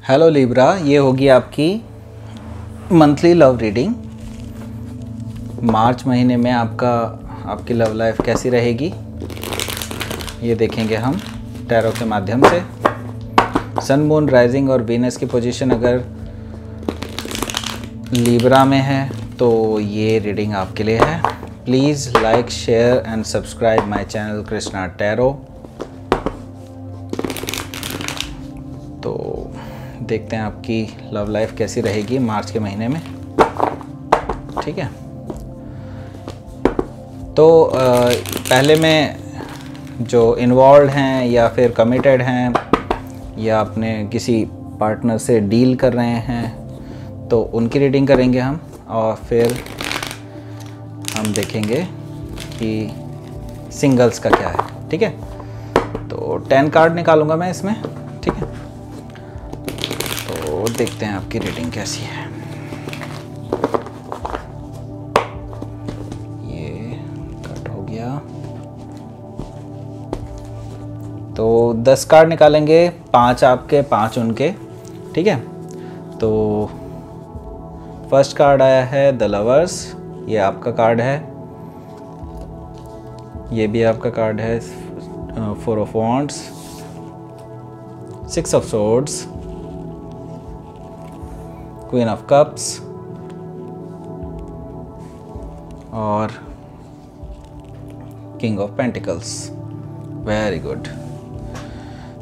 Hello Libra, ये होगी आपकी मंथली लव रीडिंग। मार्च महीने में आपकी लव लाइफ कैसी रहेगी ये देखेंगे हम टैरो के माध्यम से। सन, मून, राइजिंग और वीनस की पोजीशन अगर लिब्रा में है तो ये रीडिंग आपके लिए है। Please like, share and subscribe my channel Krishna tarot. तो देखते हैं आपकी लव लाइफ कैसी रहेगी मार्च के महीने में, ठीक है। तो पहले में जो इन्वॉल्व हैं या फिर कमिटेड हैं या अपने किसी पार्टनर से डील कर रहे हैं तो उनकी रीडिंग करेंगे हम, और फिर हम देखेंगे कि सिंगल्स का क्या है, ठीक है। तो 10 कार्ड निकालूंगा मैं इसमें, ठीक है। तो देखते हैं आपकी रीडिंग कैसी है। ये कट हो गया तो 10 कार्ड निकालेंगे, 5 आपके 5 उनके, ठीक है। तो फर्स्ट कार्ड आया है द लवर्स, ये आपका कार्ड है। ये भी आपका कार्ड है 4 of wands, 6 of swords, queen of cups और king of pentacles. Very good.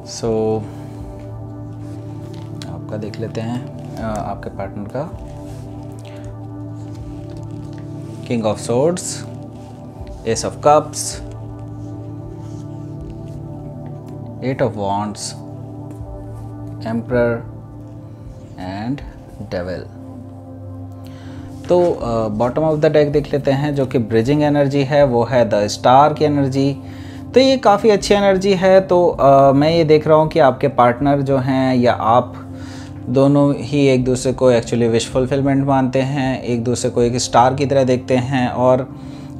So आपका देख लेते हैं आपके पार्टनर का। King of swords, ace of cups, 8 of wands, emperor and devil. तो बॉटम ऑफ द डेक देख लेते हैं, जो कि ब्रिजिंग एनर्जी है, वो है द स्टार की एनर्जी। तो ये काफ़ी अच्छी एनर्जी है। तो मैं ये देख रहा हूँ कि आपके पार्टनर जो हैं या आप दोनों ही एक दूसरे को एक्चुअली विश फुलफिलमेंट मानते हैं, एक दूसरे को एक स्टार की तरह देखते हैं, और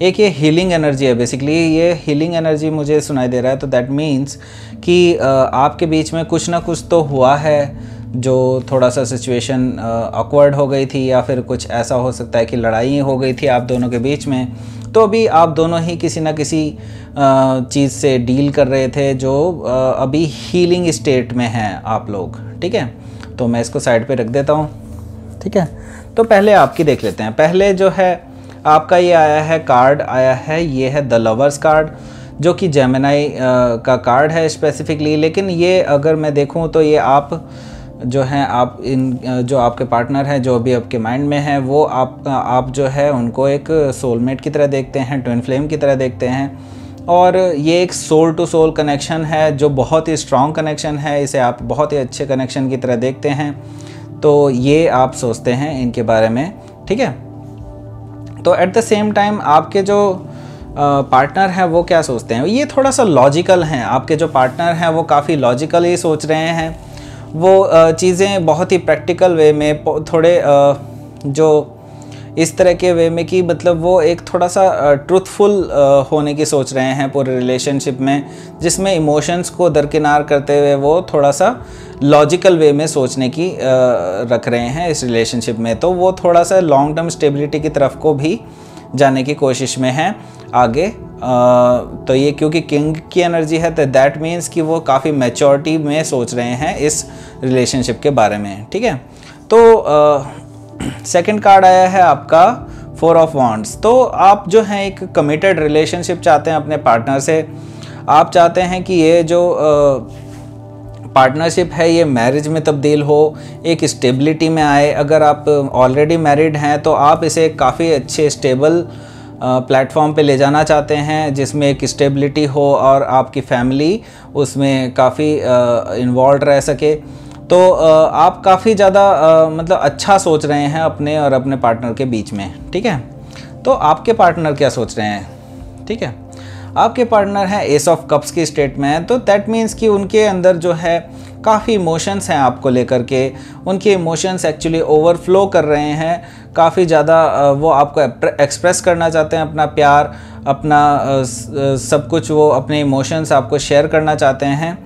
एक ये हीलिंग एनर्जी है। बेसिकली ये हीलिंग एनर्जी मुझे सुनाई दे रहा है। तो दैट मीन्स कि आपके बीच में कुछ ना कुछ तो हुआ है, जो थोड़ा सा सिचुएशन ऑकवर्ड हो गई थी, या फिर कुछ ऐसा हो सकता है कि लड़ाई हो गई थी आप दोनों के बीच में। तो अभी आप दोनों ही किसी ना किसी चीज़ से डील कर रहे थे, जो अभी हीलिंग स्टेट में हैं आप लोग, ठीक है। तो मैं इसको साइड पे रख देता हूँ, ठीक है। तो पहले आपकी देख लेते हैं। पहले जो है आपका ये आया है कार्ड, आया है ये है द लवर्स कार्ड, जो कि जेमिनी का कार्ड है स्पेसिफिकली। लेकिन ये अगर मैं देखूँ तो ये आप जो हैं, आप जो आपके पार्टनर हैं, जो अभी आपके माइंड में है, वो आप जो है उनको एक सोलमेट की तरह देखते हैं, ट्विन फ्लेम की तरह देखते हैं। और ये एक सोल टू सोल कनेक्शन है, जो बहुत ही स्ट्रॉन्ग कनेक्शन है। इसे आप बहुत ही अच्छे कनेक्शन की तरह देखते हैं। तो ये आप सोचते हैं इनके बारे में, ठीक है। तो एट द सेम टाइम आपके जो पार्टनर हैं वो क्या सोचते हैं, ये थोड़ा सा लॉजिकल हैं। आपके जो पार्टनर हैं वो काफ़ी लॉजिकली सोच रहे हैं। वो चीज़ें बहुत ही प्रैक्टिकल वे में, थोड़े जो इस तरह के वे में कि मतलब वो एक थोड़ा सा ट्रूथफुल होने की सोच रहे हैं पूरे रिलेशनशिप में, जिसमें इमोशंस को दरकिनार करते हुए वो थोड़ा सा लॉजिकल वे में सोचने की रख रहे हैं इस रिलेशनशिप में। तो वो थोड़ा सा लॉन्ग टर्म स्टेबिलिटी की तरफ को भी जाने की कोशिश में है आगे। तो ये क्योंकि किंग की एनर्जी है, तो दैट मीन्स कि वो काफ़ी मैच्योरिटी में सोच रहे हैं इस रिलेशनशिप के बारे में, ठीक है। तो सेकंड कार्ड आया है आपका 4 ऑफ वॉन्ड्स। तो आप जो हैं एक कमिटेड रिलेशनशिप चाहते हैं अपने पार्टनर से। आप चाहते हैं कि ये जो पार्टनरशिप है ये मैरिज में तब्दील हो, एक स्टेबिलिटी में आए। अगर आप ऑलरेडी मैरिड हैं तो आप इसे काफ़ी अच्छे स्टेबल प्लेटफॉर्म पे ले जाना चाहते हैं, जिसमें एक स्टेबिलिटी हो और आपकी फैमिली उसमें काफ़ी इन्वॉल्व रह सके। तो आप काफ़ी ज़्यादा मतलब अच्छा सोच रहे हैं अपने और अपने पार्टनर के बीच में, ठीक है। तो आपके पार्टनर क्या सोच रहे हैं, ठीक है। आपके पार्टनर हैं एस ऑफ कप्स की स्टेट में है। तो दैट मीन्स कि उनके अंदर जो है काफ़ी इमोशंस हैं आपको लेकर के। उनके इमोशंस एक्चुअली ओवरफ्लो कर रहे हैं काफ़ी ज़्यादा। वो आपको एक्सप्रेस करना चाहते हैं अपना प्यार, अपना सब कुछ, वो अपने इमोशंस आपको शेयर करना चाहते हैं।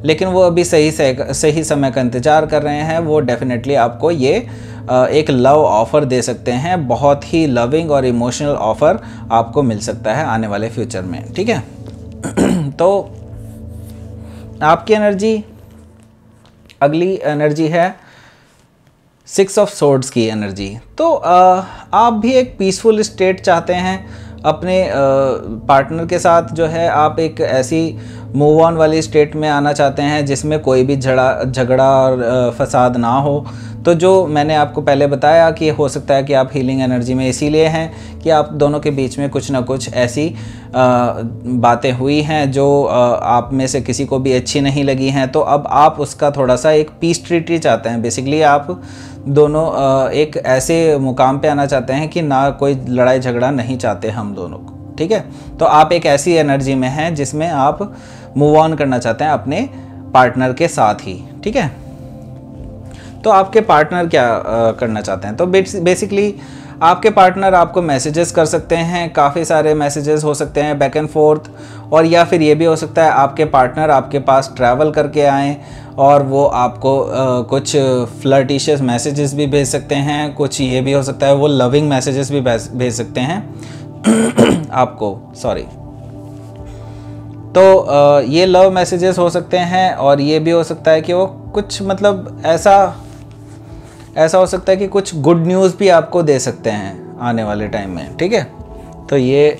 लेकिन वो अभी सही समय का इंतज़ार कर रहे हैं, वो डेफिनेटली आपको ये एक लव ऑफ़र दे सकते हैं। बहुत ही लविंग और इमोशनल ऑफ़र आपको मिल सकता है आने वाले फ्यूचर में, ठीक है। तो आपकी एनर्जी, अगली एनर्जी है 6 ऑफ सोर्ड्स की एनर्जी। तो आप भी एक पीसफुल स्टेट चाहते हैं अपने पार्टनर के साथ, जो है आप एक ऐसी मूव ऑन वाली स्टेट में आना चाहते हैं जिसमें कोई भी झगड़ा और फसाद ना हो। तो जो मैंने आपको पहले बताया कि हो सकता है कि आप हीलिंग एनर्जी में इसीलिए हैं कि आप दोनों के बीच में कुछ ना कुछ ऐसी बातें हुई हैं जो आप में से किसी को भी अच्छी नहीं लगी हैं। तो अब आप उसका थोड़ा सा एक पीस ट्रीटी चाहते हैं। बेसिकली आप दोनों एक ऐसे मुकाम पे आना चाहते हैं कि ना कोई लड़ाई झगड़ा नहीं चाहते हम दोनों को, ठीक है। तो आप एक ऐसी एनर्जी में हैं जिसमें आप मूव ऑन करना चाहते हैं अपने पार्टनर के साथ ही, ठीक है। तो आपके पार्टनर क्या करना चाहते हैं? तो बेसिकली आपके पार्टनर आपको मैसेजेस कर सकते हैं, काफ़ी सारे मैसेजेस हो सकते हैं बैक एंड फोर्थ, और या फिर ये भी हो सकता है आपके पार्टनर आपके पास ट्रैवल करके आएँ और वो आपको कुछ फ्लर्टिशियस मैसेजेस भी भेज सकते हैं। कुछ ये भी हो सकता है वो लविंग मैसेजेस भी भेज सकते हैं आपको, सॉरी। तो ये लव मैसेजेस हो सकते हैं, और ये भी हो सकता है कि वो कुछ मतलब ऐसा हो सकता है कि कुछ गुड न्यूज़ भी आपको दे सकते हैं आने वाले टाइम में, ठीक है। तो ये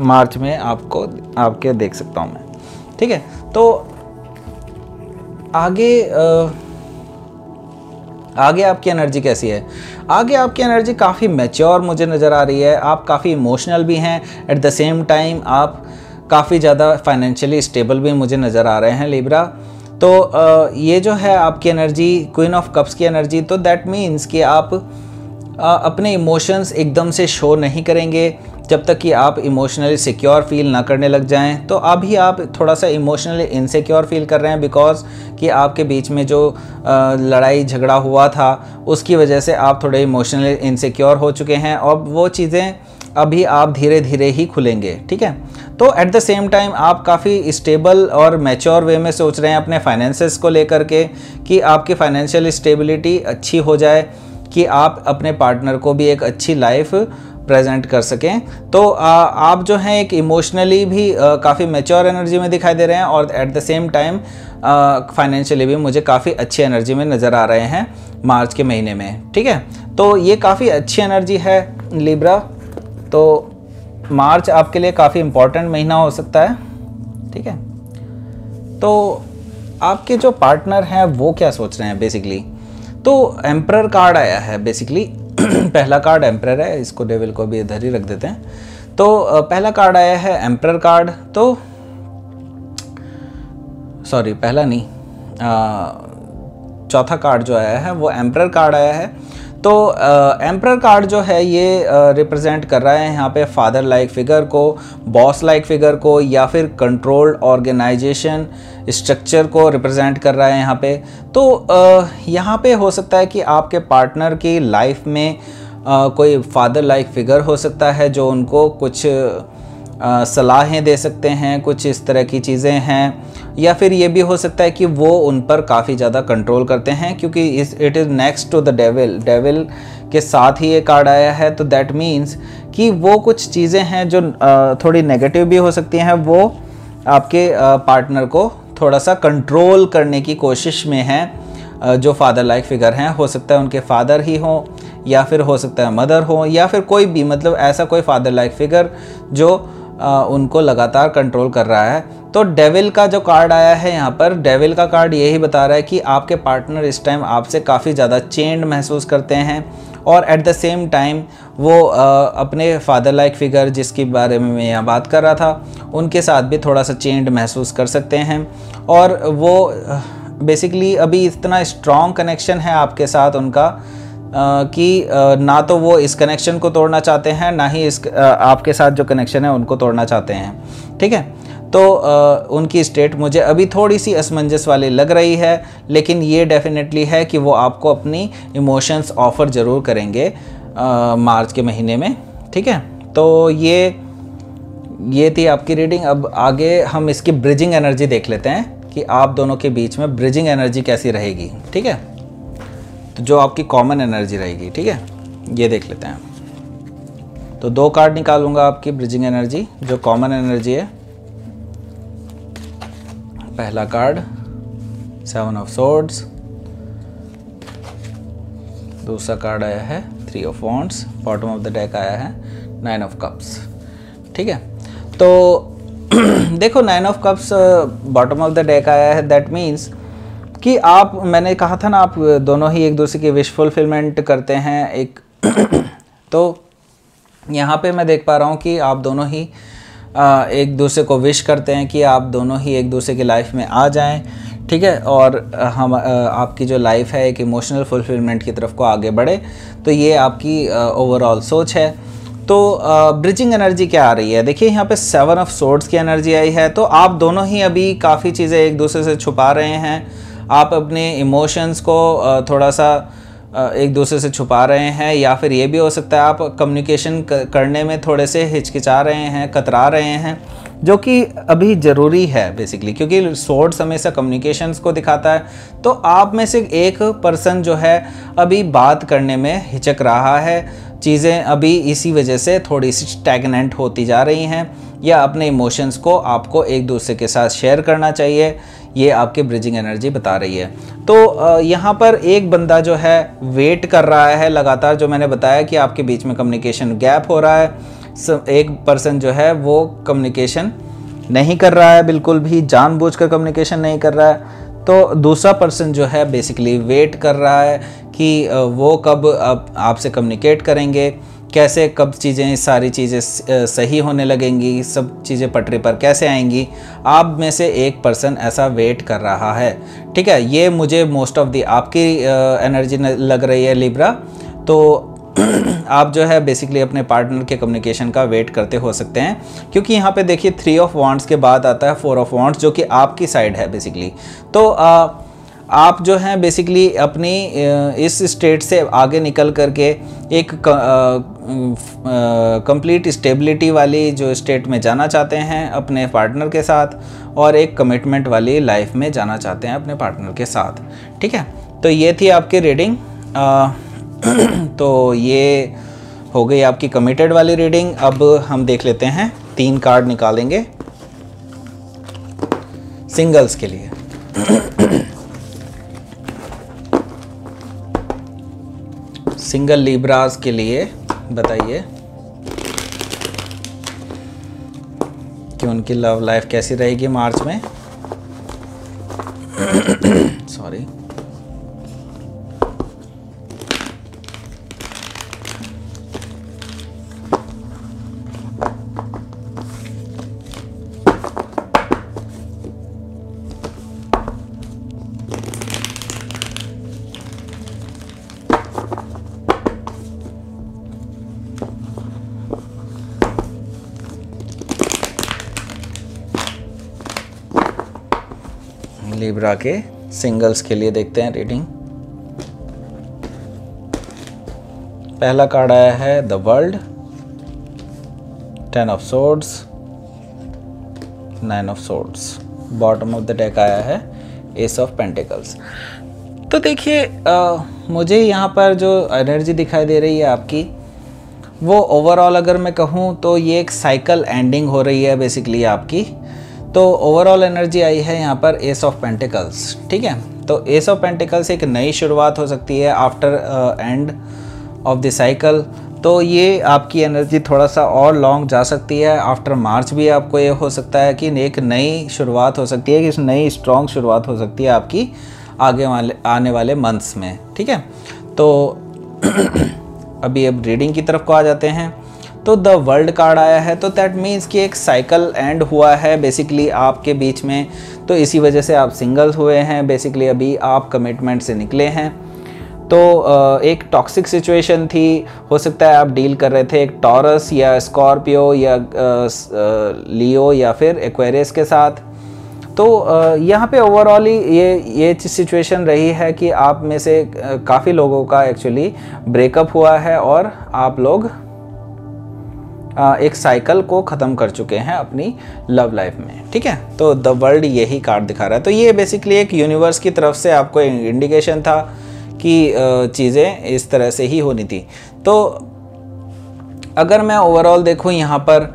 मार्च में आपके देख सकता हूँ मैं, ठीक है। तो आगे आपकी एनर्जी कैसी है? आगे आपकी एनर्जी काफ़ी मैच्योर मुझे नज़र आ रही है। आप काफ़ी इमोशनल भी हैं, एट द सेम टाइम आप काफ़ी ज़्यादा फाइनेंशियली स्टेबल भी मुझे नज़र आ रहे हैं लिब्रा। तो ये जो है आपकी एनर्जी क्वीन ऑफ कप्स की एनर्जी, तो दैट मीन्स कि आप अपने इमोशंस एकदम से शो नहीं करेंगे जब तक कि आप इमोशनली सिक्योर फील ना करने लग जाएं। तो अभी आप थोड़ा सा इमोशनली इनसिक्योर फील कर रहे हैं बिकॉज कि आपके बीच में जो लड़ाई झगड़ा हुआ था उसकी वजह से आप थोड़े इमोशनली इनसिक्योर हो चुके हैं, और वो चीज़ें अभी आप धीरे धीरे ही खुलेंगे, ठीक है। तो एट द सेम टाइम आप काफ़ी स्टेबल और मैच्योर वे में सोच रहे हैं अपने फाइनेंसेस को लेकर के कि आपकी फाइनेंशियल स्टेबिलिटी अच्छी हो जाए, कि आप अपने पार्टनर को भी एक अच्छी लाइफ प्रेजेंट कर सकें। तो आप जो हैं एक इमोशनली भी काफ़ी मैच्योर एनर्जी में दिखाई दे रहे हैं, और at the same time financially भी मुझे काफ़ी अच्छी एनर्जी में नज़र आ रहे हैं मार्च के महीने में, ठीक है। तो ये काफ़ी अच्छी एनर्जी है लिब्रा। तो मार्च आपके लिए काफ़ी इम्पॉर्टेंट महीना हो सकता है, ठीक है। तो आपके जो पार्टनर हैं वो क्या सोच रहे हैं बेसिकली? तो एम्परर कार्ड आया है बेसिकली पहला कार्ड एम्परर है, इसको डेविल को भी इधर ही रख देते हैं। तो पहला कार्ड आया है एम्परर कार्ड। तो सॉरी, पहला नहीं, चौथा कार्ड जो आया है वो एम्परर कार्ड आया है। तो एम्परर कार्ड जो है ये रिप्रेजेंट कर रहा है यहाँ पे फादर लाइक फिगर को, बॉस लाइक फिगर को, या फिर कंट्रोल्ड ऑर्गेनाइजेशन स्ट्रक्चर को रिप्रेजेंट कर रहा है यहाँ पे। तो यहाँ पे हो सकता है कि आपके पार्टनर की लाइफ में कोई फादर लाइक फिगर हो सकता है जो उनको कुछ सलाहें दे सकते हैं, कुछ इस तरह की चीज़ें हैं, या फिर ये भी हो सकता है कि वो उन पर काफ़ी ज़्यादा कंट्रोल करते हैं, क्योंकि it is next to the devil के साथ ही ये कार्ड आया है। तो दैट मीन्स कि वो कुछ चीज़ें हैं जो थोड़ी नेगेटिव भी हो सकती हैं, वो आपके पार्टनर को थोड़ा सा कंट्रोल करने की कोशिश में हैं। जो फादर लाइक फिगर हैं, हो सकता है उनके फादर ही हों, या फिर हो सकता है मदर हो, या फिर कोई भी मतलब ऐसा कोई फादर लाइक फिगर जो उनको लगातार कंट्रोल कर रहा है। तो डेविल का जो कार्ड आया है यहाँ पर, डेविल का कार्ड यही बता रहा है कि आपके पार्टनर इस टाइम आपसे काफ़ी ज़्यादा चेंड महसूस करते हैं, और एट द सेम टाइम वो अपने फादर लाइक फिगर जिसके बारे में मैं यहाँ बात कर रहा था उनके साथ भी थोड़ा सा चेंड महसूस कर सकते हैं। और वो बेसिकली अभी इतना स्ट्रॉन्ग कनेक्शन है आपके साथ उनका कि ना तो वो इस कनेक्शन को तोड़ना चाहते हैं, ना ही इस आपके साथ जो कनेक्शन है उनको तोड़ना चाहते हैं, ठीक है। तो उनकी स्टेट मुझे अभी थोड़ी सी असमंजस वाली लग रही है, लेकिन ये डेफिनेटली है कि वो आपको अपनी इमोशंस ऑफ़र ज़रूर करेंगे मार्च के महीने में, ठीक है। तो ये थी आपकी रीडिंग। अब आगे हम इसकी ब्रिजिंग एनर्जी देख लेते हैं कि आप दोनों के बीच में ब्रिजिंग एनर्जी कैसी रहेगी, ठीक है। तो जो आपकी कॉमन एनर्जी रहेगी, ठीक है, ये देख लेते हैं। तो 2 कार्ड निकालूंगा आपकी ब्रिजिंग एनर्जी, जो कॉमन एनर्जी है। पहला कार्ड 7 ऑफ सोर्ड्स, दूसरा कार्ड आया है 3 of wands, bottom of the deck आया है 9 ऑफ कप्स, ठीक है। तो देखो 9 of cups bottom of the deck आया है, दैट मीन्स कि आप, मैंने कहा था ना, आप दोनों ही एक दूसरे की विश फुलफिलमेंट करते हैं एक तो यहाँ पे मैं देख पा रहा हूँ कि आप दोनों ही एक दूसरे को विश करते हैं कि आप दोनों ही एक दूसरे की लाइफ में आ जाएं, ठीक है, और हम आपकी जो लाइफ है एक इमोशनल फुलफिलमेंट की तरफ को आगे बढ़े। तो ये आपकी ओवरऑल सोच है। तो ब्रिजिंग एनर्जी क्या आ रही है, देखिए यहाँ पे 7 ऑफ सोर्ड्स की एनर्जी आई है। तो आप दोनों ही अभी काफ़ी चीज़ें एक दूसरे से छुपा रहे हैं, आप अपने इमोशंस को थोड़ा सा एक दूसरे से छुपा रहे हैं, या फिर ये भी हो सकता है आप कम्युनिकेशन करने में थोड़े से हिचकिचा रहे हैं, कतरा रहे हैं, जो कि अभी ज़रूरी है बेसिकली, क्योंकि सोर्ड्स हमेशा कम्युनिकेशंस को दिखाता है। तो आप में से एक पर्सन जो है अभी बात करने में हिचक रहा है, चीज़ें अभी इसी वजह से थोड़ी सी स्टैग्नेंट होती जा रही हैं, या अपने इमोशंस को आपको एक दूसरे के साथ शेयर करना चाहिए, ये आपकी ब्रिजिंग एनर्जी बता रही है। तो यहाँ पर एक बंदा जो है वेट कर रहा है लगातार, जो मैंने बताया कि आपके बीच में कम्युनिकेशन गैप हो रहा है। एक पर्सन जो है वो कम्युनिकेशन नहीं कर रहा है, बिल्कुल भी जानबूझकर कम्युनिकेशन नहीं कर रहा है। तो दूसरा पर्सन जो है बेसिकली वेट कर रहा है कि वो कब आपसे कम्युनिकेट करेंगे, कैसे कब चीज़ें, सारी चीज़ें सही होने लगेंगी, सब चीज़ें पटरी पर कैसे आएंगी। आप में से एक पर्सन ऐसा वेट कर रहा है, ठीक है। ये मुझे मोस्ट ऑफ दी आपकी एनर्जी लग रही है लिब्रा। तो आप जो है बेसिकली अपने पार्टनर के कम्युनिकेशन का वेट करते हो सकते हैं, क्योंकि यहाँ पे देखिए 3 ऑफ वॉन्ड्स के बाद आता है 4 ऑफ वॉन्ड्स, जो कि आपकी साइड है बेसिकली। तो आप जो हैं बेसिकली अपनी इस स्टेट से आगे निकल करके एक कंप्लीट स्टेबिलिटी वाली जो स्टेट में जाना चाहते हैं अपने पार्टनर के साथ, और एक कमिटमेंट वाली लाइफ में जाना चाहते हैं अपने पार्टनर के साथ, ठीक है। तो ये थी आपकी रीडिंग। तो ये हो गई आपकी कमिटेड वाली रीडिंग। अब हम देख लेते हैं, 3 कार्ड निकालेंगे सिंगल्स के लिए। सिंगल लिब्रास के लिए बताइए कि उनकी लव लाइफ कैसी रहेगी मार्च में। सॉरी, लिब्रा के सिंगल्स के लिए देखते हैं रीडिंग। पहला कार्ड आया है the world, 10 of swords, 9 of swords, bottom of the deck आया है एस ऑफ पेंटिकल्स। तो देखिए मुझे यहाँ पर जो एनर्जी दिखाई दे रही है आपकी, वो ओवरऑल अगर मैं कहूँ तो ये एक साइकिल एंडिंग हो रही है बेसिकली आपकी। तो ओवरऑल एनर्जी आई है यहाँ पर एस ऑफ पेंटिकल्स, ठीक है। तो एस ऑफ पेंटिकल्स एक नई शुरुआत हो सकती है after end of the cycle. तो ये आपकी एनर्जी थोड़ा सा और लॉन्ग जा सकती है। आफ्टर मार्च भी आपको ये हो सकता है कि एक नई शुरुआत हो सकती है, कि इस नई स्ट्रॉन्ग शुरुआत हो सकती है आपकी आगे आने वाले मंथ्स में, ठीक है। तो अभी अब रीडिंग की तरफ को आ जाते हैं। तो द वर्ल्ड कार्ड आया है, तो दैट मीन्स कि एक साइकिल एंड हुआ है बेसिकली आपके बीच में। तो इसी वजह से आप सिंगल्स हुए हैं बेसिकली, अभी आप कमिटमेंट से निकले हैं। तो एक टॉक्सिक सिचुएशन थी, हो सकता है आप डील कर रहे थे एक टॉरस या स्कॉर्पियो या लियो या फिर एक्वेरियस के साथ। तो यहाँ पे ओवरऑल ही ये सिचुएशन रही है कि आप में से काफ़ी लोगों का एक्चुअली ब्रेकअप हुआ है और आप लोग एक साइकिल को ख़त्म कर चुके हैं अपनी लव लाइफ में, ठीक है। तो द वर्ल्ड यही कार्ड दिखा रहा है। तो ये बेसिकली एक यूनिवर्स की तरफ से आपको इंडिकेशन था कि चीज़ें इस तरह से ही होनी थी। तो अगर मैं ओवरऑल देखूं यहाँ पर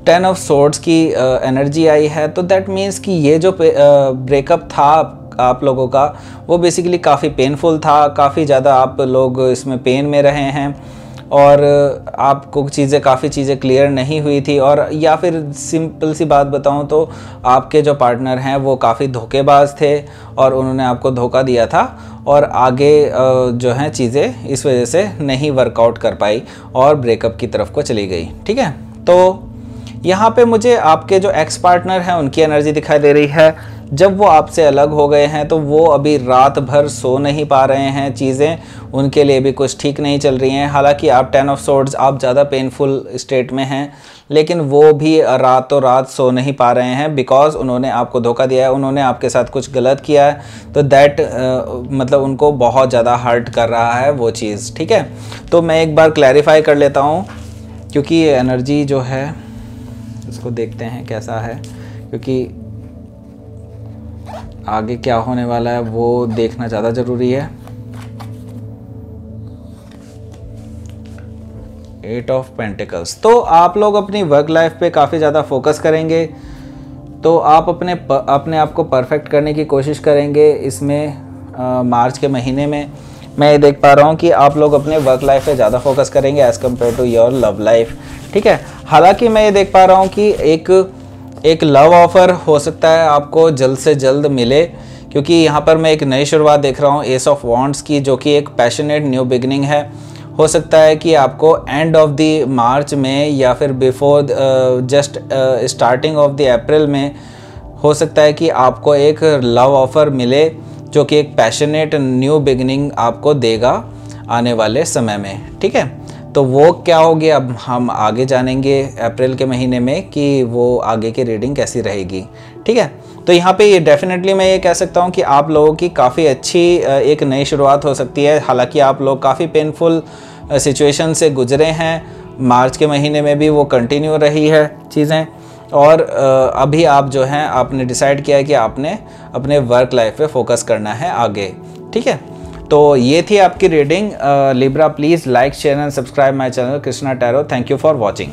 10 ऑफ सोर्ड्स की एनर्जी आई है, तो दैट मीन्स कि ये जो ब्रेकअप था आप लोगों का वो बेसिकली काफ़ी पेनफुल था, काफ़ी ज़्यादा आप लोग इसमें पेन में रहे हैं और आपको काफ़ी चीज़ें क्लियर नहीं हुई थी, और या फिर सिंपल सी बात बताऊं तो आपके जो पार्टनर हैं वो काफ़ी धोखेबाज थे और उन्होंने आपको धोखा दिया था और आगे जो हैं चीज़ें इस वजह से नहीं वर्कआउट कर पाई और ब्रेकअप की तरफ को चली गई, ठीक है। तो यहाँ पे मुझे आपके जो एक्स पार्टनर हैं उनकी एनर्जी दिखाई दे रही है। जब वो आपसे अलग हो गए हैं तो वो अभी रात भर सो नहीं पा रहे हैं, चीज़ें उनके लिए भी कुछ ठीक नहीं चल रही हैं। हालांकि आप 10 ऑफ सोर्ड्स आप ज़्यादा पेनफुल स्टेट में हैं, लेकिन वो भी रातों रात सो नहीं पा रहे हैं बिकॉज उन्होंने आपको धोखा दिया है, उन्होंने आपके साथ कुछ गलत किया है। तो दैट मतलब उनको बहुत ज़्यादा हर्ट कर रहा है वो चीज़, ठीक है। तो मैं एक बार क्लैरिफाई कर लेता हूँ क्योंकि एनर्जी जो है इसको देखते हैं कैसा है, क्योंकि आगे क्या होने वाला है वो देखना ज़्यादा ज़रूरी है। 8 ऑफ पेंटिकल्स। तो आप लोग अपनी वर्क लाइफ पे काफ़ी ज़्यादा फोकस करेंगे, तो आप अपने आप को परफेक्ट करने की कोशिश करेंगे इसमें मार्च के महीने में। मैं ये देख पा रहा हूँ कि आप लोग अपने वर्क लाइफ पे ज़्यादा फोकस करेंगे as compare to your love life, ठीक है। हालांकि मैं ये देख पा रहा हूँ कि एक लव ऑफ़र हो सकता है आपको जल्द से जल्द मिले, क्योंकि यहाँ पर मैं एक नई शुरुआत देख रहा हूँ एस ऑफ वॉन्ड्स की, जो कि एक पैशनेट न्यू बिगनिंग है। हो सकता है कि आपको एंड ऑफ द मार्च में या फिर before just starting of the April में हो सकता है कि आपको एक लव ऑफ़र मिले जो कि एक पैशनेट न्यू बिगनिंग आपको देगा आने वाले समय में, ठीक है। तो वो क्या होगी अब हम आगे जानेंगे अप्रैल के महीने में कि वो आगे की रीडिंग कैसी रहेगी, ठीक है। तो यहाँ पे ये डेफिनेटली मैं ये कह सकता हूँ कि आप लोगों की काफ़ी अच्छी एक नई शुरुआत हो सकती है। हालांकि आप लोग काफ़ी पेनफुल सिचुएशन से गुजरे हैं, मार्च के महीने में भी वो कंटिन्यू रही है चीज़ें, और अभी आप जो हैं आपने डिसाइड किया है कि आपने अपने वर्क लाइफ पे फोकस करना है आगे, ठीक है। तो ये थी आपकी reading Libra. Please like share and subscribe my channel Krishna tarot. Thank you for watching.